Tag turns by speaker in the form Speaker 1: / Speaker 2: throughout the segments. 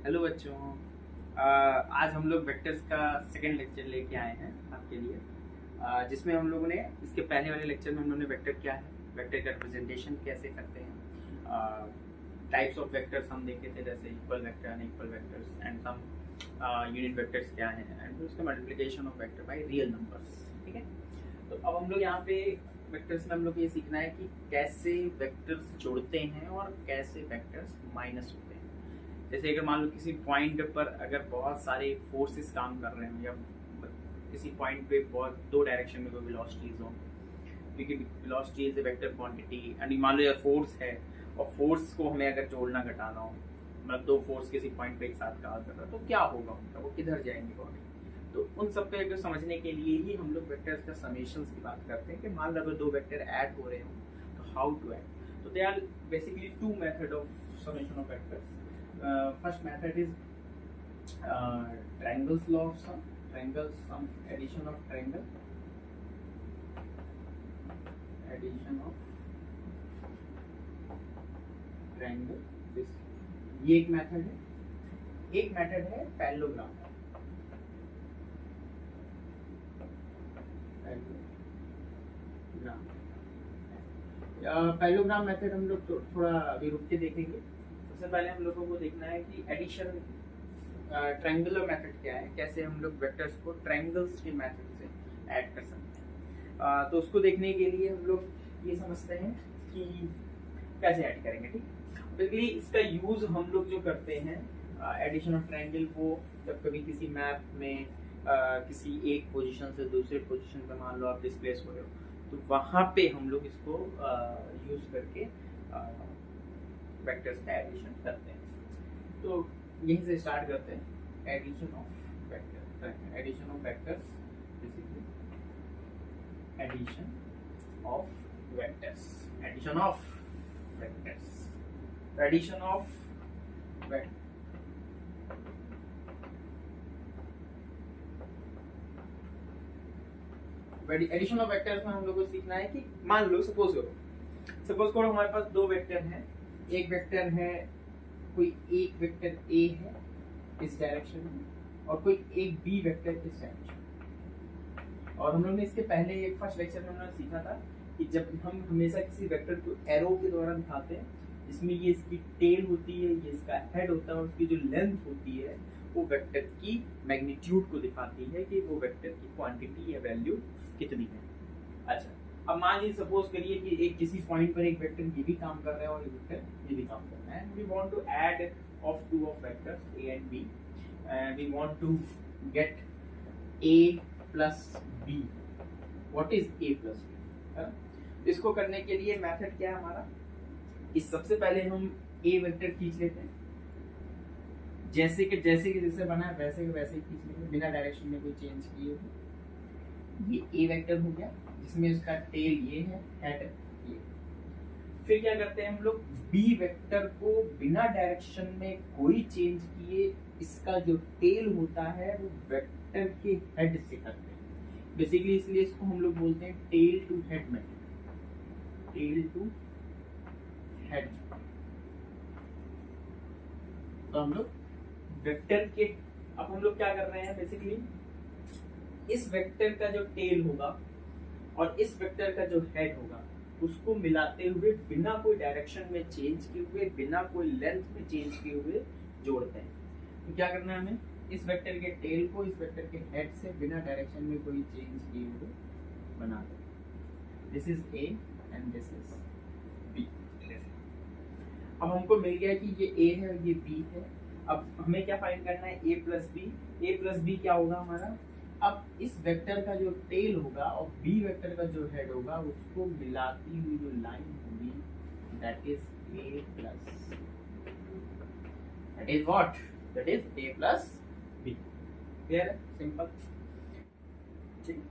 Speaker 1: Hello बच्चों। आज हम लोग वेक्टर्स का सेकंड लेक्चर लेके आए हैं आपके लिए, जिसमें हम लोगों ने इसके पहले वाले लेक्चर में हम लोगों ने वेक्टर क्या है, वेक्टर का रिप्रेजेंटेशन कैसे करते हैं, टाइप्स ऑफ वेक्टर्स हम देखे थे, जैसे equal vector, unequal vectors and some unit vectors क्या हैं, एंड उसका multiplication of vector by real numbers. ठीक है, तो अब हम लोग यहाँ पे वेक्टर्स में हम लोग ये सीखना है कि कैसे वेक्टर्स जोड़ते हैं और कैसे वेक्टर्स माइनस होते हैं। जैसे अगर मान लो किसी पॉइंट पर अगर बहुत सारे फोर्सेस काम कर रहे हो, या किसी पॉइंट पे बहुत दो डायरेक्शन में कोई वेलोसिटीज हो, क्योंकि velocity is a vector quantity, and मान लो यार फोर्स है और फोर्स को हमें अगर जोड़ना घटाना हो, मतलब दो फोर्स किसी पॉइंट पे एक साथ काम कर रहा है, तो क्या होगा उनका, वो किधर जाएंगे बॉडी। तो उन सब पे अगर समझने के लिए ही हम लोग वेक्टर्स का समेशंस की बात करते हैं कि मान लो अगर दो वेक्टर ऐड हो रहे हो तो हाउ टू ऐड। तो they are basically two method of summation of vectors. First method is triangles law of sum, triangles sum, addition of triangle, addition of triangle, this ये एक मेथड है। एक method है पैरेललोग्राम। पैरेललोग्राम मेथड हम लोग थोड़ा अभी रुक के देखेंगे। सबसे पहले हम लोगों को देखना है कि एडिशन ट्रायंगुलर मेथड क्या है, कैसे हम लोग वेक्टर्स को ट्रायंगल्स के मेथड से ऐड कर सकते हैं। तो उसको देखने के लिए हम लोग ये समझते हैं कि कैसे ऐड करेंगे। ठीक, बेसिकली इसका यूज हम लोग जो करते हैं एडिशन ऑफ ट्रायंगल, वो जब कभी किसी मैप में किसी एक पोजीशन से दूसरे पोजीशन पे मान लो आप डिस्प्लेस हो रहे हो, तो वहाँ पे हम लोग इसको यूज करके वेक्टर्स का एडिशन करते हैं। तो यहीं से स्टार्ट करते हैं। Addition of vector, addition of vectors, basically addition of vectors, addition of vectors, addition of vector. Addition of vectors में हम लोग को सीखना है कि मान लो सपोज करो हमारे पास दो वेक्टर हैं। एक वेक्टर है, कोई एक वेक्टर ए है इस डायरेक्शन में, और कोई एक बी वेक्टर इस डायरेक्शन में। और हम लोग ने इसके पहले एक फर्स्ट लेक्चर में हमने सीखा था कि जब हम हमेशा किसी वेक्टर को एरो के द्वारा दिखाते हैं, जिसमें ये इसकी टेल होती है, ये इसका हेड होता है, और उसकी जो लेंथ होती है वो वेक्टर की मैग्नीट्यूड को दिखाती है कि वो वेक्टर की क्वांटिटी या वैल्यू कितनी है। अच्छा, अब मान लीजिए सपोज करिए कि एक किसी पॉइंट पर एक वेक्टर ये भी काम कर रहा है और एक वेक्टर ये भी काम कर रहा है, and we want to add of two of vectors A and B, we want to get A plus B. What is A plus B? इसको करने के लिए मेथड क्या है हमारा, इस सबसे पहले हम ए वेक्टर खींच लेते हैं, जैसे बना है वैसे के वैसे ही खींच लेंगे, बिना डायरेक्शन में कोई चेंज किए हुए। ये ए वेक्टर हो गया, जिसमें उसका टेल ये है, हेड ये। फिर क्या करते हैं हम लोग, बी वेक्टर को बिना डायरेक्शन में कोई चेंज किए इसका जो टेल होता है वो वेक्टर के हेड से करते हैं। बेसिकली इसलिए इसको हम लोग बोलते हैं tail to head method, tail to head. तो हम लोग वेक्टर के, अब हम लोग क्या कर रहे हैं, बेसिकली इस वेक्टर का जो टेल होगा और इस वेक्टर का जो हेड होगा उसको मिलाते हुए बिना कोई डायरेक्शन में चेंज किए हुए, बिना कोई लेंथ में चेंज किए हुए जोड़ते हैं। तो क्या करना है हमें, इस वेक्टर के टेल को इस वेक्टर के हेड से बिना डायरेक्शन में कोई चेंज किए हुए बना दें। This is A and this is B. अब हमको मिल गया कि ये ए है और ये बी है। अब हमें क्या फाइंड करना है, A plus B. A plus B क्या होगा हमारा, अब इस वेक्टर का जो टेल होगा और बी वेक्टर का जो हेड होगा उसको मिलाती हुई जो लाइन होगी, that is A plus, that is what, that is A plus B. Clear है, सिंपल। ठीक,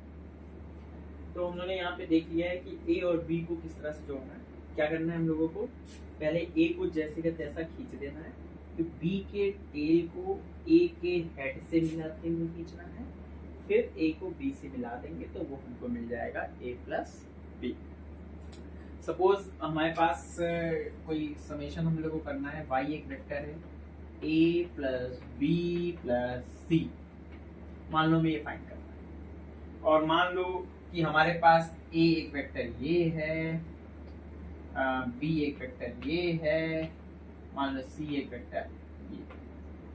Speaker 1: तो हम लोगों ने यहाँ पे देख लिया है कि ए और बी को किस तरह से जोड़ना है। क्या करना है हम लोगों को, पहले ए को जैसे का तैसा खींच देना है, तो बी के टेल को ए के हेड से मिलाते हुए खींचना है, फिर ए को बी से मिला देंगे तो वो हमको मिल जाएगा ए प्लस बी। सपोज हमारे पास कोई समेशन हम लोग को करना है, y एक वेक्टर है, ए प्लस बी प्लस सी, मान लो मैं ये फाइंड करना है, और मान लो कि हमारे पास ए एक वेक्टर ये है, बी एक वेक्टर ये है, मान लो सी एक वेक्टर ये,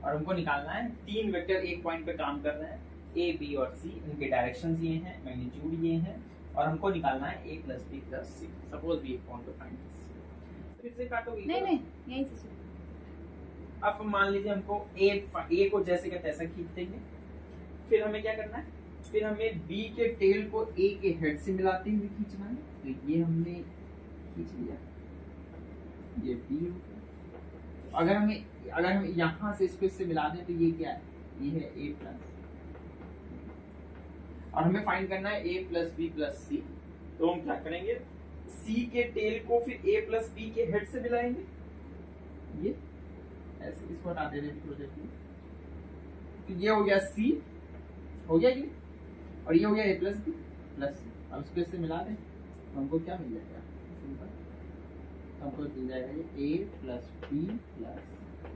Speaker 1: और हमको निकालना है तीन वेक्टर एक पॉइंट पे काम कर रहे हैं, ए बी और सी, इनके डायरेक्शंस ये हैं, मैग्नीट्यूड ये हैं, और हमको निकालना है A plus B plus C. Suppose we want to find this, फिर से काटोगे?
Speaker 2: नहीं यहीं से।
Speaker 1: अब मान लीजिए हमको ए को जैसे का तैसा खींच देंगे, फिर हमें क्या करना है, फिर हमें बी के टेल को ए के हेड से मिलाते हुए खींचना है, तो ये हमने खींच लिया, ये बी हो गया। अगर हम यहाँ से इसको इससे मिला दें तो ये क्या है, ये है ए प्लस, और हमें फाइंड करना है ए प्लस बी प्लस सी। तो हम क्या करेंगे, सी के टेल को फिर ए प्लस बी के हेड से मिलाएंगे, ये ऐसे इसको हटा दे रहे प्रोजेक्ट में, तो ये हो गया सी, हो गया ये, और ये हो गया ए प्लस बी प्लस सी। अब इसको इससे मिला दें तो हमको क्या मिल जाएगा, सिंपल, तो हमको मिल जाएगा ये ए प्लस बी प्लस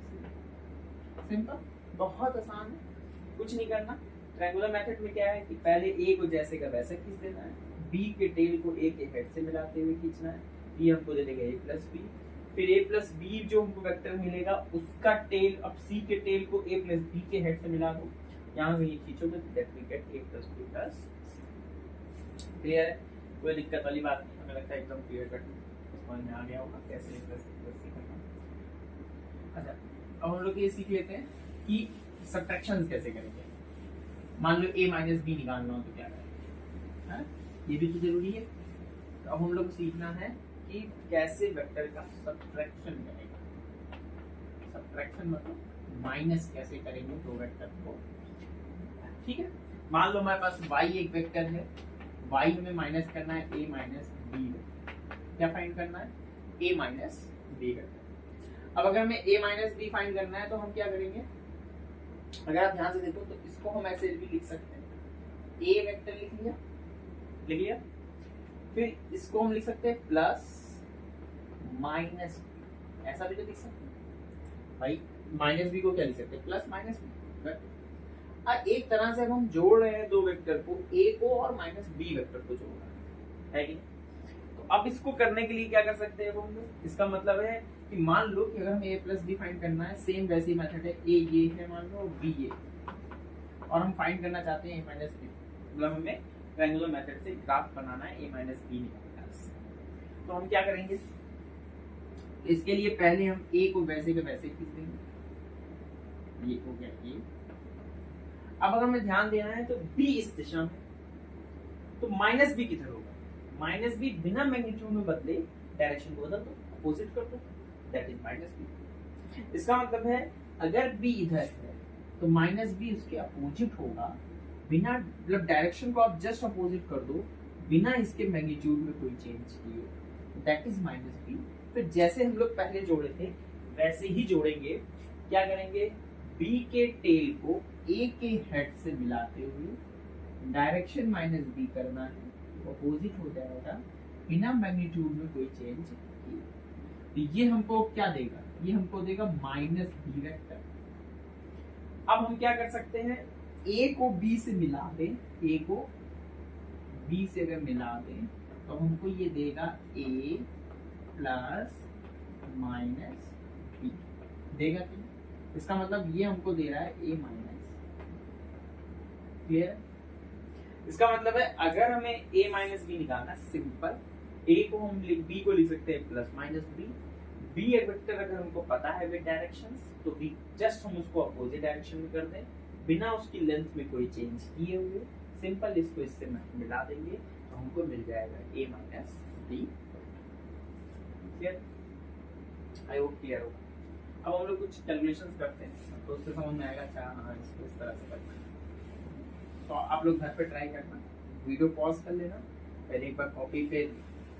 Speaker 1: सी। सिंपल, बहुत आसान है, कुछ नहीं करना। ट्रायंगुलर मेथड में क्या है कि पहले ए को जैसे का वैसे खींच देना है, बी के टेल को ए के हेड से मिलाते हुए खींचना है, बी हमको दे देगा ए प्लस बी, फिर ए प्लस बी जो हमको वेक्टर मिलेगा उसका टेल, अब सी के टेल को ए प्लस बी के हेड से मिला दो, यहाँ से ये खींचोगे तो that we get A plus B plus C. Clear है, कोई दिक्कत वाली बात नहीं, हमें लगता है एकदम क्लियर कट समझ में आ गया होगा कैसे ए प्लस सी करना। अच्छा, अब हम लोग ये सीख लेते हैं कि सब्ट्रैक्शंस कैसे करेंगे। मान लो a माइनस बी निकालना हो तो क्या करें, है? ये भी तो जरूरी है। तो अब हम लोग को सीखना है कि कैसे वेक्टर का सब्ट्रैक्शन करेंगे। सब्ट्रैक्शन मतलब माइनस कैसे करेंगे दो वेक्टर को, ठीक है। मान लो हमारे पास y एक वेक्टर है, y हमें माइनस करना है a माइनस बी वेक्टर, क्या फाइंड करना है, a माइनस बी वेक्टर। अब अगर हमें a माइनस बी फाइंड करना है तो हम क्या करेंगे, अगर आप ध्यान से देखो तो इसको हम ऐसे भी लिख सकते हैं, a वेक्टर लिख लिया, फिर इसको हम लिख सकते हैं प्लस माइनस बी, ऐसा भी तो लिख सकते हैं भाई। माइनस बी को क्या लिख सकते हैं, प्लस माइनस बी। एक तरह से हम जोड़ रहे हैं दो वेक्टर को, a को और माइनस बी वेक्टर को जोड़ रहे हैं, है कि नहीं। तो अब इसको करने के लिए क्या कर सकते हैं हम लोग, इसका मतलब है कि मान लो कि अगर हमें a प्लस बी फाइंड करना है, सेम वैसी मेथड है, a ये है मान लो, b ये, और हम फाइंड करना चाहते हैं a माइनस बी, मतलब हमें ट्रायंगुलर मेथड से ग्राफ बनाना है a माइनस बी निकालना है। तो हम क्या करेंगे, इसके लिए पहले हम a को वैसे के वैसे खींच देंगे, ये हो गया a। अब अगर हमें ध्यान देना है तो b इस दिशा में, तो माइनस बी किधर होगा, माइनस बी बिना मैग्नीट्यूड में बदले डायरेक्शन को बदल दो, अपोजिट कर दो, दैट इज माइनस बी। इसका मतलब है अगर b इधर है तो माइनस बी उसके अपोजिट होगा, बिना, मतलब डायरेक्शन को आप जस्ट अपोजिट कर दो बिना इसके मैग्नीट्यूड में कोई चेंज किए, दैट इज माइनस बी। फिर जैसे हम लोग पहले जोड़े थे वैसे ही जोड़ेंगे, क्या करेंगे, b के टेल को a के हेड से मिलाते हुए डायरेक्शन माइनस बी करना है, अपोजिट हो जाएगा बिना मैग्नीट्यूड में कोई चेंज किए। तो ये हमको क्या देगा, ये हमको देगा माइनस बी वेक्टर। अब हम क्या कर सकते हैं, a को b से मिला दें, a को b से अगर मिला दें तो हमको ये देगा a प्लस माइनस बी देगा, कि इसका मतलब ये हमको दे रहा है a माइनस। क्लियर, इसका मतलब है अगर हमें a माइनस बी निकालना, सिंपल, a को हम b को लिख सकते हैं प्लस माइनस बी, बी एक वेक्टर अगर हमको पता है विद डायरेक्शंस तो b जस्ट हम उसको अपोजिट डायरेक्शन में कर दें बिना उसकी लेंथ में कोई चेंज किए हुए, सिंपल इसको इससे मिला देंगे तो हमको मिल जाएगा a minus B. Clear, I hope clear होगा। अब हम लोग कुछ कैलकुलेशंस करते हैं तो उससे समझ में आएगा, अच्छा हाँ इसको इस तरह से करना है। तो आप लोग घर पे ट्राई करना, वीडियो पॉज कर लेना, पहले एक बार कॉपी पे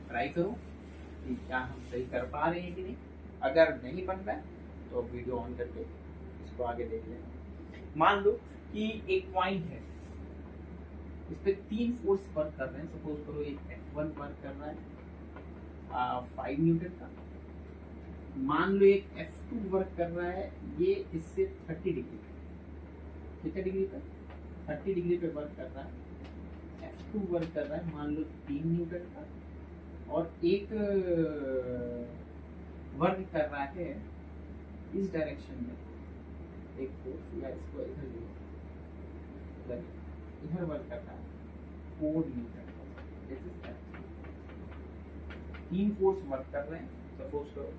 Speaker 1: ट्राई करो कि क्या हम सही कर पा रहे हैं कि नहीं। अगर नहीं बन रहा है तो वीडियो ऑन करके इसको आगे देख लेना। मान लो कि एक पॉइंट है, इस पे 3 फोर्स वर्क कर रहे हैं, सपोज करो एक F1 वर्क कर रहा है 5 न्यूटन का, मान लो एक F2 वर्क कर रहा है, ये इससे 30 डिग्री पे, कितने डिग्री पे, 30 डिग्री पे वर्क कर रहा है। F2 वर्क कर रहा है मान लो 3 न्यूटन का, और एक वर्क कर रहा है इस डायरेक्शन में, एक फोर्स या इसको इधर वर्क कर रहा है 4 न्यूटन। तीन फोर्स वर्क कर रहे हैं सपोज करो,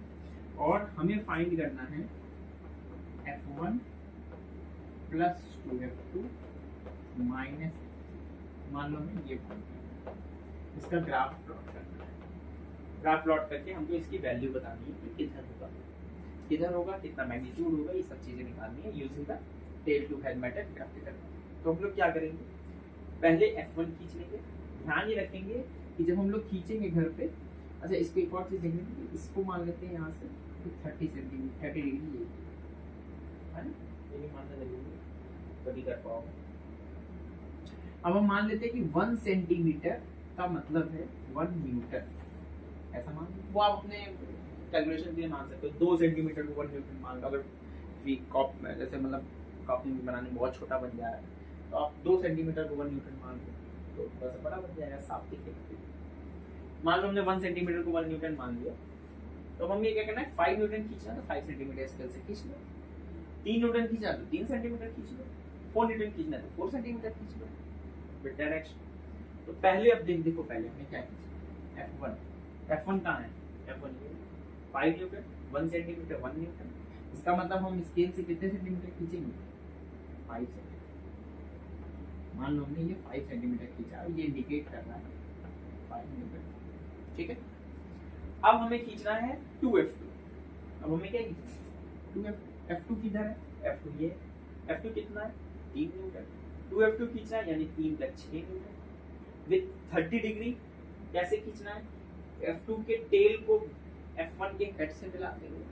Speaker 1: और हमें फाइंड करना है F1 प्लस 2F2 माइनस, मान लो हमें ये फाइंड करना है, इसका ग्राफ प्लॉट करना है। ग्राफ प्लॉट करके हमको इसकी वैल्यू बतानी है कि किधर होगा, कितना मैग्नीट्यूड होगा, ये सब चीजें निकालनी है using the tail to head method graphical. तो हम लोग क्या करेंगे, पहले F1 खींच लेंगे। ध्यान ये रखेंगे कि जब हम लोग खींचेंगे घर पे, अच्छा इसको एक और चीज देखेंगे कि इसको मान लेते हैं यहाँ से 30 सेंटीमीटर 30 डिग्री ये है ना, ये भी मानना जरूरी है तभी कर पाओगे। अब हम मान लेते हैं कि 1 सेंटीमीटर का मतलब है 1 न्यूटन, ऐसा मान लो। वो आप अपने कैलकुलेशन के लिए मान सकते हो। 2 सेंटीमीटर को 1 न्यूटन मान लो, अगर जैसे मतलब कॉपी में बनाने में बहुत छोटा बन जा रहा है तो आप 2 सेंटीमीटर को 1 न्यूटन मान लो, तो थोड़ा सा बड़ा बन जाएगा, साफ दिखेगा। मान लो हमने 1 सेंटीमीटर को 1 न्यूटन मान लिया, तो हमें ये क्या करना है, 5 न्यूटन खींचना, तो 5 सेंटीमीटर स्केल से खींच लो। 3 न्यूटन खींचना तो 3 सेंटीमीटर खींच लो। 4 न्यूटन खींचना तो 4 सेंटीमीटर खींच लो विद डायरेक्शन। तो पहले अब देखो पहले हमने क्या खींचा, F1 कहाँ है, F1 5 न्यूटन, 1 सेंटीमीटर 1 न्यूटन। इसका मतलब हम स्केल से कितने सेंटीमीटर खींचेंगे, 5 सेंटीमीटर। मान लो हमने ये 5 सेंटीमीटर खींचा, ये इंडिकेट कर रहा है 5 न्यूटन, ठीक है। अब हमें खींचना है 2F2। अब हमें क्या खींचना है 2F2। F2 किधर है, F2 ये, F2 कितना है 3 न्यूटन। 2F2 खींचना है यानी 3 + 6 न्यूटन विद 30 डिग्री। कैसे खींचना है, F2 के टेल को F1 के हेड से मिलाते हुए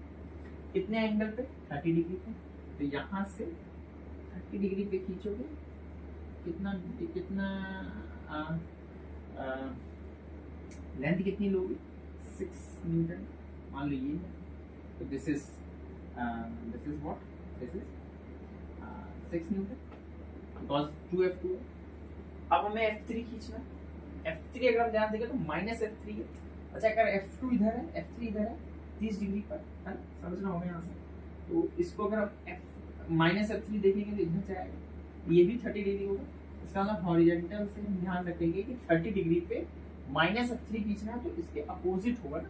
Speaker 1: कितने एंगल पे, 30 डिग्री पे। तो यहाँ से 30 डिग्री पे खींचोगे, कितना लेंथ कितनी लोगे, 6 न्यूटन मान लो ये है। तो this is what, this is 6 Newton because 2F2 है। अब हमें F3 खींचना है। F3 अगर हम ध्यान देंगे तो -F3 है। अच्छा अगर F2 इधर है, F3 इधर है 30 डिग्री पर, है ना, समझना होगा यहाँ से। तो इसको अगर हम -F3 देखेंगे तो इधर जाएगा, ये भी 30 डिग्री होगा। इसका मतलब हॉरिजॉन्टल से हम ध्यान रखेंगे कि 30 डिग्री पे -F3 खींचना है, तो इसके अपोजिट होगा ना।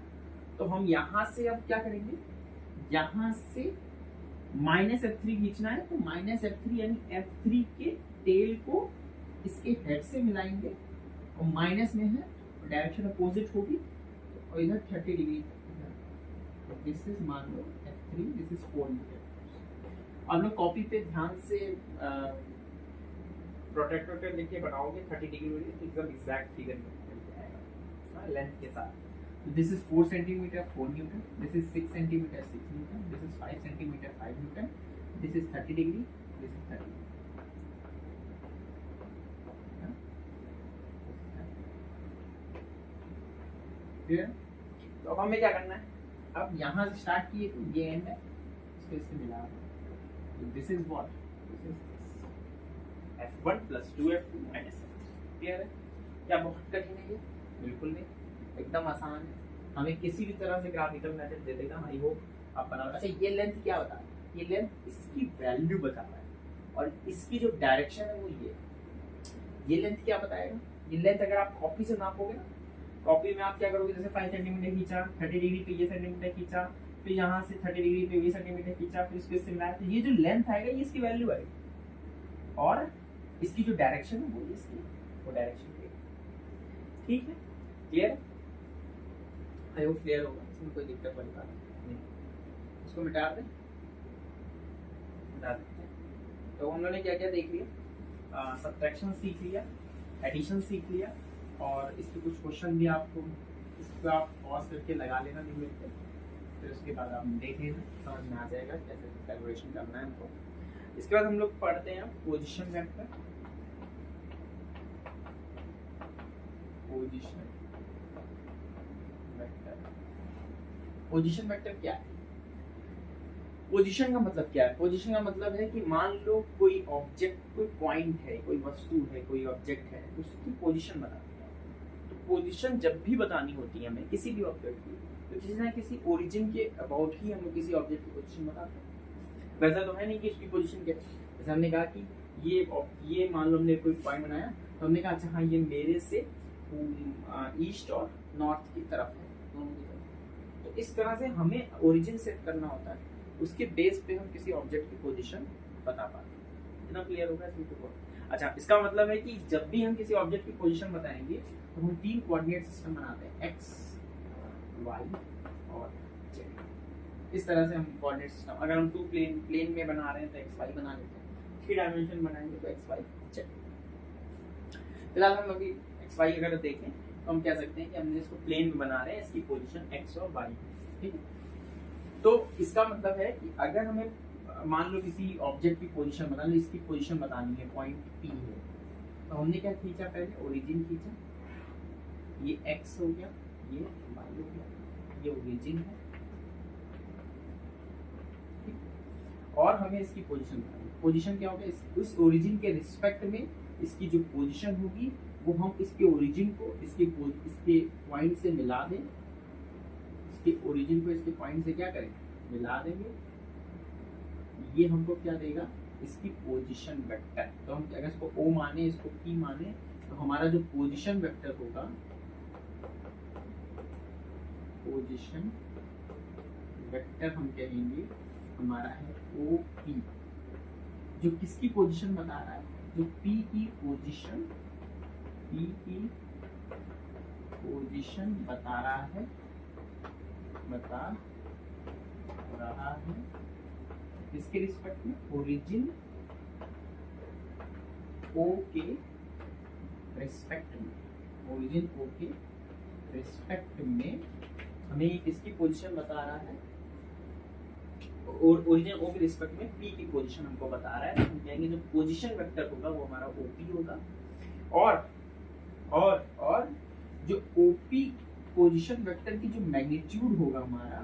Speaker 1: तो हम यहाँ से अब क्या करेंगे, यहाँ से -F3 खींचना है, तो -F3 यानी F3 के टेल को इसके हेड से मिलाएंगे, और माइनस में है डायरेक्शन अपोजिट होगी, और इधर 30 डिग्री। दिस इज मान लो F3, दिस इज 4 न्यूटन। अब लोग कॉपी पे ध्यान से प्रोटेक्टर लिख के बनाओगे 30 डिग्री वाली, तो एकदम एग्जैक्ट फिगर मिल जाएगा लेंथ के साथ। So this is 4 centimeter 4 Newton, this is 6 centimeter 6 Newton, this is 5 centimeter 5 Newton, this is 30 degree, this is 30 degree. Clear? तो अब हमें क्या करना है, अब यहाँ से स्टार्ट किए तो ये एंड है, इसको इससे मिला। तो this is what, this is F1 + 2F2 - F3। Clear है? क्या बहुत कठिन है ये? बिल्कुल नहीं, एकदम आसान है। हमें किसी भी तरह से ग्राफिकल मेथड दे देगा, आई होप आप बना। अच्छा ये लेंथ क्या बता रहा है, ये लेंथ इसकी वैल्यू बता रहा है, और इसकी जो डायरेक्शन है वो ये लेंथ क्या बताएगा। ये लेंथ अगर आप कॉपी से नापोगे ना, कॉपी में आप क्या करोगे, जैसे 5 सेंटीमीटर खींचा, 30 डिग्री पे ये सेंटीमीटर खींचा, फिर यहाँ से 30 डिग्री पे ये सेंटीमीटर खींचा, फिर इसको इससे मिलाया, तो ये जो लेंथ आएगा ये इसकी वैल्यू आएगी, और इसकी जो डायरेक्शन है वो इसकी वो डायरेक्शन है। ठीक है, क्लियर? आई होप क्लियर होगा, इसमें कोई दिक्कत वाली बात नहीं। इसको मिटा दें, मिटा देते हैं। तो हम लोगों ने क्या क्या देख लिया, सब्ट्रैक्शन सीख लिया, एडिशन सीख लिया, और इसके कुछ क्वेश्चन भी आपको इसको आप पॉज करके लगा लेना लिमिट पे, फिर उसके बाद आप देख लेना, समझ में आ जाएगा कैसे कैलकुलेशन करना है हमको। इसके बाद हम लोग पढ़ते हैं पोजीशन वेक्टर। पोजीशन वेक्टर क्या है? पोजीशन का मतलब क्या है? पोजीशन का मतलब है कि मान लो कोई ऑब्जेक्ट, कोई पॉइंट है, कोई वस्तु है, कोई ऑब्जेक्ट है, उसकी पोजीशन बतानी है। तो पोजीशन जब भी बतानी होती है हमें किसी भी ऑब्जेक्ट की, तो किसी ना किसी ओरिजिन के अबाउट ही हम किसी ऑब्जेक्ट की पोजीशन बताते हैं। वैसा तो है नहीं कि उसकी पोजीशन क्या है। जैसे हमने कहा कि ये मान लो हमने कोई पॉइंट बनाया, तो हमने कहा अच्छा हाँ ये मेरे से ईस्ट और नॉर्थ की तरफ है, दोनों की तरफ। तो इस तरह से हमें ओरिजिन सेट करना होता है, उसके बेस पे हम किसी ऑब्जेक्ट की पोजीशन बता पाते हैं। इतना क्लियर होगा इसमें तो? अच्छा, इसका मतलब है कि जब भी हम किसी ऑब्जेक्ट की पोजीशन बताएंगे तो हम 3 कोऑर्डिनेट सिस्टम बनाते हैं, x, y और z। इस तरह से हम कोऑर्डिनेट सिस्टम, अगर हम 2 प्लेन में बना रहे हैं तो x y बना लेते हैं, 3 डायमेंशन बनाएंगे तो x y z। फिलहाल हम अभी x y अगर देखें तो हम कह सकते हैं कि हमने इसको प्लेन में बना रहे हैं, इसकी पोजीशन x और y, ठीक है। तो इसका मतलब है कि अगर हमें मान लो किसी ऑब्जेक्ट की पोजीशन बता लो, इसकी पोजीशन बतानी है, पॉइंट P है, तो हमने क्या खींचा? पहले ओरिजिन खींचा, ये x हो गया, ये y हो गया, ये ओरिजिन है, और हमें इसकी पोजीशन बतानी है। पोजीशन क्या होगा? उस ओरिजिन के रिस्पेक्ट में इसकी जो पोजीशन होगी वो हम इसके ओरिजिन को इसके पॉइंट से मिला दें, इसके ओरिजिन को इसके पॉइंट से क्या करें? मिला देंगे। ये हमको क्या देगा? इसकी पोजीशन वेक्टर। तो हम अगर इसको O माने, इसको P माने, तो हमारा जो पोजीशन वेक्टर होगा, पोजीशन वेक्टर हम कहेंगे हमारा है OP, जो किसकी पोजीशन बता रहा है? जो P की पोजीशन बता रहा है इसके रिस्पेक्ट में, ओरिजिन O के रिस्पेक्ट में, ओरिजिन O के रिस्पेक्ट में हमें किसकी पोजीशन बता रहा है? और ओरिजिन O के रिस्पेक्ट में P की पोजीशन हमको बता रहा है। तो हम कहेंगे जो पोजीशन वेक्टर होगा वो हमारा OP होगा, और जो OP पोजीशन वेक्टर की जो मैग्नीट्यूड होगा हमारा,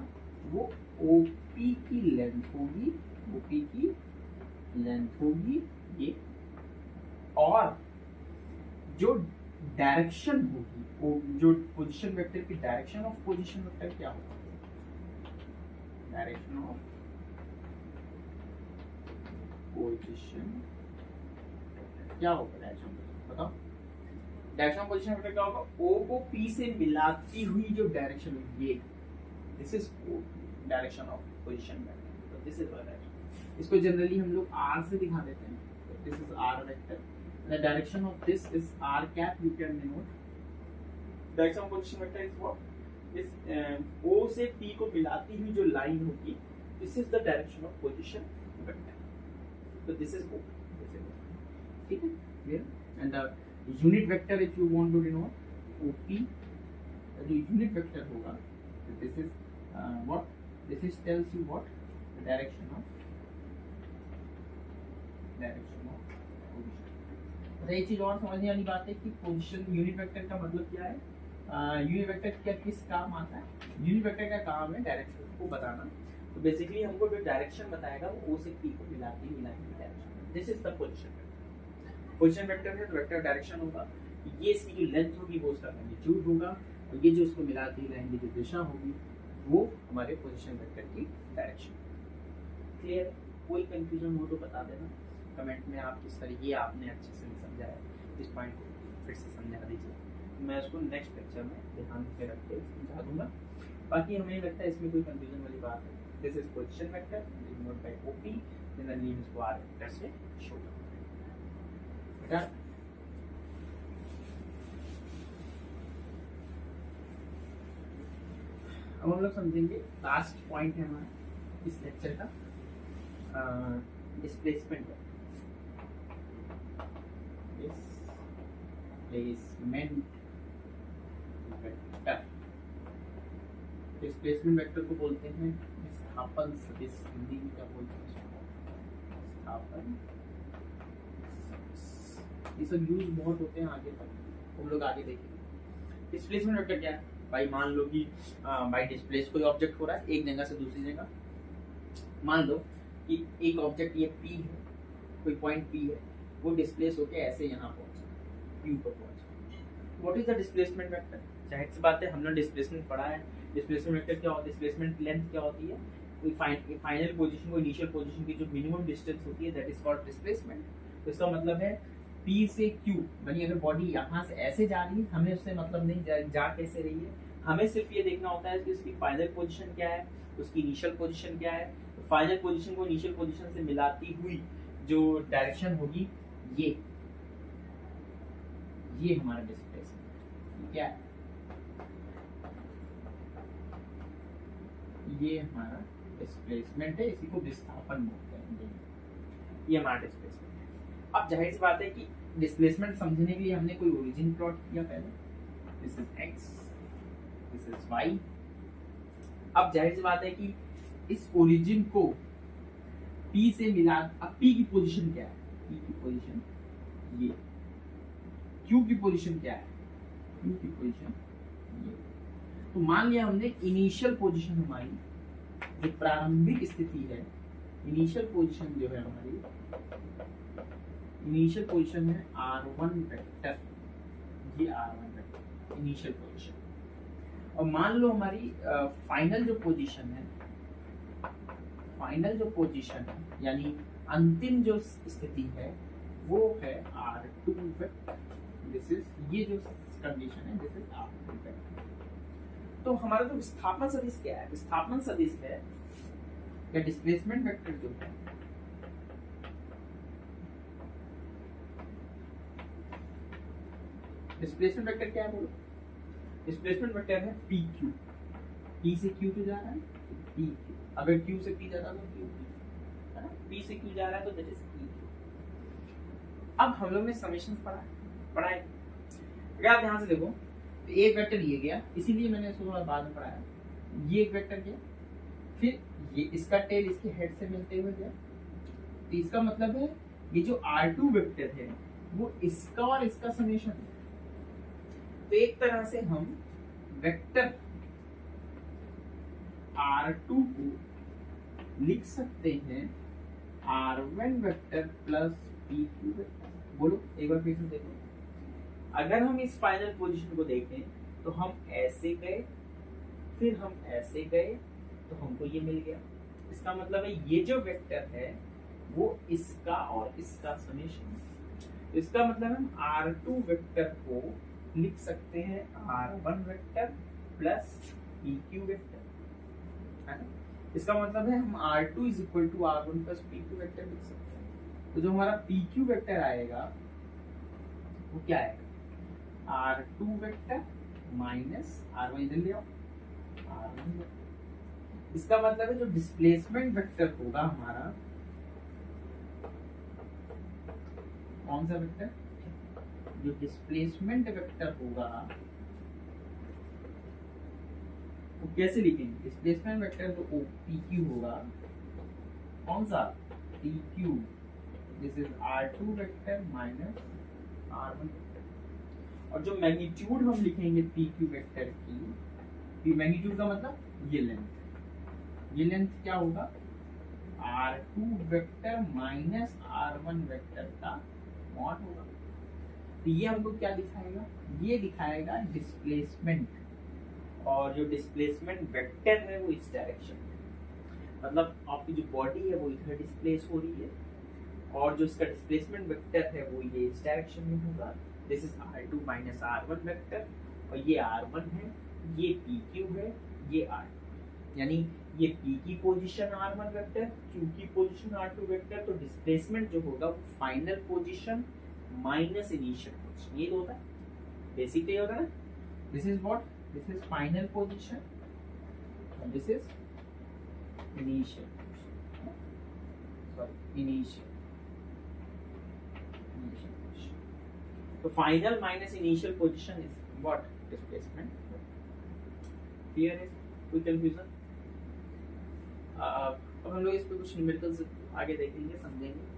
Speaker 1: वो OP की लेंथ होगी, OP की लेंथ होगी ये, और जो डायरेक्शन होगी, जो पोजीशन वेक्टर की डायरेक्शन ऑफ पोजीशन वेक्टर क्या होगा? डायरेक्शन ऑफ पोजीशन क्या होगा? डायरेक्शन बताओ। डायरेक्शन ऑफ पोजीशन वेक्टर क्या होगा? O को P से मिलाती हुई जो डायरेक्शन होगी, ये this is direction of position vector. तो दिस इज डायरेक्शन। इसको जनरली हम लोग R से दिखा देते हैं। This is R vector, the direction of this is r cap, you can denote direction of position vector is what is O से P को मिलाती हुई जो लाइन होगी, this is the direction of position vector। तो this is O, ठीक है, clear? And the unit vector if you want to denote OP, जो unit vector होगा, this is what this is tells you what the direction of position। एक चीज और समझने वाली बात है कि पोजीशन यूनिट वेक्टर का मतलब क्या है? यूनिट वेक्टर क्या किस काम आता है? यूनिट वेक्टर का काम है डायरेक्शन को बताना। तो बेसिकली हमको जो डायरेक्शन बताएगा वो O से P को मिलाती हुई लाइन की direction. This is the position vector. Position vector है तो वेक्टर डायरेक्शन होगा, ये इसकी जो लेंथ होगी वो उसका मैग्नीट्यूड होगा, और ये जो उसको मिलाती हुई लाइन की जो दिशा होगी वो हमारे पोजीशन वेक्टर की डायरेक्शन। क्लियर? कोई कंफ्यूजन हो तो बता देना कमेंट में, आप किस तरीके आपने अच्छे से समझा है, इस पॉइंट को फिर से समझा दीजिए। मैं इसको नेक्स्ट लेक्चर में ध्यान में रख के समझा दूंगा। बाकी हमें लगता है इसमें कोई कंफ्यूजन वाली बात है। This is position vector denote by OP, generally इसको R वेक्टर से शो करते हैं। बेटा अब हम लोग समझेंगे लास्ट पॉइंट है हमारा इस लेक्चर का, डिस्प्लेसमेंट वेक्टर। डिस्प्लेसमेंट वेक्टर को बोलते हैं विस्थापन सदिश, हिंदी में क्या बोलते हैं? विस्थापन। ये सब यूज बहुत होते हैं आगे तक, हम लोग आगे देखेंगे। डिस्प्लेसमेंट वेक्टर क्या है भाई? मान लो कि बाई डिस्प्लेस कोई ऑब्जेक्ट हो रहा है एक जगह से दूसरी जगह, मान लो कि एक ऑब्जेक्ट ये P है, कोई पॉइंट P है, वो डिस्प्लेस होके ऐसे यहाँ पहुंचा, Q पर पहुंचा। What is the displacement vector? जाहिर सी बात है हमने डिस्प्लेसमेंट पढ़ा है। डिस्प्लेसमेंट वेक्टर क्या होता है? डिस्प्लेसमेंट लेंथ क्या होती है? कोई फाइनल पोजीशन को इनिशियल पोजीशन की जो मिनिमम डिस्टेंस होती है दैट इज कॉल्ड डिस्प्लेसमेंट। तो इसका मतलब है P से Q, यानी अगर बॉडी यहाँ से ऐसे जा रही है, हमें उससे मतलब नहीं जा कैसे रही है, हमें सिर्फ ये देखना होता है कि उसकी फाइनल पोजीशन क्या है, उसकी इनिशियल पोजीशन क्या है। तो फाइनल पोजीशन को इनिशियल पोजीशन से मिलाती हुई जो डायरेक्शन होगी ये हमारा डिस्प्लेसमेंट क्या है, ये हमारा डिस्प्लेसमेंट है, इसी को विस्थापन बोलते हैं, ये हमारा डिस्प्लेसमेंट है। अब जाहिर सी बात है कि डिस्प्लेसमेंट समझने के लिए हमने कोई ओरिजिन प्लॉट किया पहले, this is x, this is y। अब जाहिर सी बात है कि इस ओरिजिन को P से मिला, अब P की पोजीशन क्या है? P की पोजीशन ये, Q की पोजीशन क्या है? Q की पोजीशन ये। तो मान लिया हमने इनिशियल पोजीशन हमारी जो प्रारंभिक स्थिति है, इनिशियल पोजीशन जो है हमारी, इनिशियल पोजीशन है r1 वेक्टर, ये r1 वेक्टर इनिशियल पोजीशन। और मान लो हमारी फाइनल जो पोजीशन है, फाइनल जो पोजीशन है यानी अंतिम जो स्थिति है वो है r2 वेक्टर, दिस इज, ये जो कंडीशन है दिस इज r2 वेक्टर। तो हमारा जो विस्थापन सदिश क्या है? विस्थापन सदिश है या डिस्प्लेसमेंट वेक्टर जो है, डिस्प्लेसमेंट वेक्टर क्या है बोलो? डिस्प्लेसमेंट वेक्टर है PQ, P से Q जा रहा है PQ, अगर Q से P जा रहा है तो QP, है ना? P से Q जा रहा है तो दैट इज PQ। अब हम लोग ने समेशंस पढ़ा है। अगर आप ध्यान से देखो तो एक वेक्टर ये गया, इसीलिए मैंने इसको थोड़ा बाद में पढ़ाया, ये एक वेक्टर गया, फिर ये इसका टेल इसके हेड से मिलते हुए गया, तो इसका मतलब है ये जो R2 वेक्टर है वो इसका और इसका समेशन है। तो एक तरह से हम वेक्टर R2 को लिख सकते हैं R1 vector plus PQ vector. बोलो एक बार फिर से देखो, अगर हम इस फाइनल पोजीशन को देखें तो हम ऐसे गए, फिर हम ऐसे गए, तो हमको ये मिल गया। इसका मतलब है ये जो वेक्टर है वो इसका और इसका समेशन। इसका मतलब हम R2 वेक्टर को लिख सकते हैं R1 vector plus PQ vector, है ना? इसका मतलब है हम R2 is equal to R1 plus PQ vector लिख सकते हैं। तो जो हमारा PQ वेक्टर आएगा वो क्या आएगा? R2 वेक्टर माइनस R1, इधर ले आओ, R1 वेक्टर। इसका मतलब है जो डिस्प्लेसमेंट वेक्टर होगा हमारा, कौन सा वेक्टर? जो डिस्प्लेसमेंट वेक्टर होगा वो कैसे लिखेंगे? डिस्प्लेसमेंट वेक्टर जो PQ होगा, कौन सा? PQ, this is R2 vector minus R1 vector. और जो मैग्नीट्यूड हम लिखेंगे PQ वेक्टर की, मैग्नीट्यूड का मतलब ये लेंथ, ये लेंथ क्या होगा? R2 vector minus R1 vector का मॉड होगा। तो ये हमको क्या दिखाएगा? ये दिखाएगा डिस्प्लेसमेंट, और जो डिस्प्लेसमेंट वेक्टर है वो इस डायरेक्शन में, मतलब आपकी जो बॉडी है वो इधर डिस्प्लेस हो रही है, और जो इसका डिस्प्लेसमेंट वेक्टर है वो ये इस डायरेक्शन में होगा। This is R2 minus R1 vector, और ये R1 है, ये PQ है, ये R2, यानी ये P की पोजीशन R1 वेक्टर, Q की पोजीशन R2 वेक्टर। तो डिस्प्लेसमेंट जो होगा वो final position minus initial position, ये तो होता है बेसिकली, होता है ना? This is what? This is final position, this is initial position, sorry initial. तो final minus initial position is what? Displacement. Clear है? कोई कंफ्यूजन? अब हम लोग इस पे कुछ न्यूमेरिकल्स आगे देखेंगे, समझेंगे।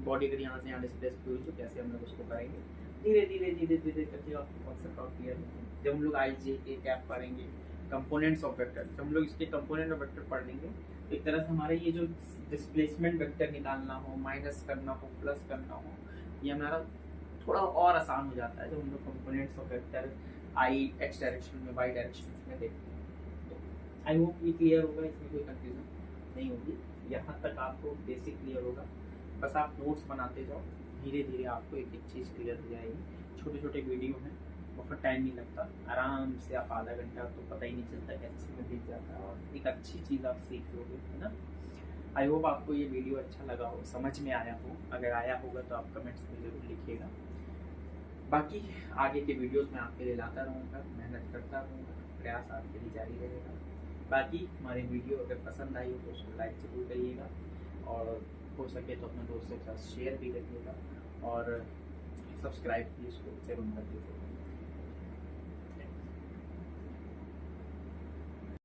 Speaker 1: बॉडी अगर यहाँ से यहाँ डिस्प्लेस हुई तो कैसे हम लोग उसको करेंगे, धीरे धीरे धीरे धीरे करके आपको कॉन्सेप्ट और क्लियर होगा। जब हम लोग IJ के कैप पढ़ेंगे, कंपोनेंट्स ऑफ वेक्टर, जब हम लोग इसके कंपोनेंट ऑफ वेक्टर पढ़ लेंगे एक तरह से हमारा ये जो डिस्प्लेसमेंट वेक्टर निकालना हो, माइनस करना हो, प्लस करना हो, ये हमारा थोड़ा और आसान हो जाता है जब हम लोग components of vector I x direction में, वाई डायरेक्शन में देखते हैं। तो आई होप ये क्लियर होगा, इसमें कोई कंफ्यूजन नहीं होगी। यहाँ तक आपको बेसिक क्लियर होगा। बस आप नोट्स बनाते जाओ, धीरे धीरे आपको एक एक चीज़ क्लियर हो जाएगी। छोटे छोटे वीडियो हैं, बहुत टाइम नहीं लगता, आराम से आप आधा घंटा तो पता ही नहीं चलता कैसे समय बीत जाता है, और एक अच्छी चीज़ आप सीख लोगे, है ना। आई होप आपको ये वीडियो अच्छा लगा हो, समझ में आया हो। अगर आया होगा तो आप कमेंट्स में ज़रूर लिखिएगा। बाकी आगे के वीडियोस में आपके लिए लाता रहूँगा, मेहनत करता रहूँगा, प्रयास आपके लिए जारी रहेगा। बाकी हमारी वीडियो अगर पसंद आई हो तो उसको लाइक ज़रूर करिएगा, और हो सके तो अपने दोस्तों के साथ शेयर भी करिएगा, और सब्सक्राइब भी उसको जरूर कर दीजिएगा।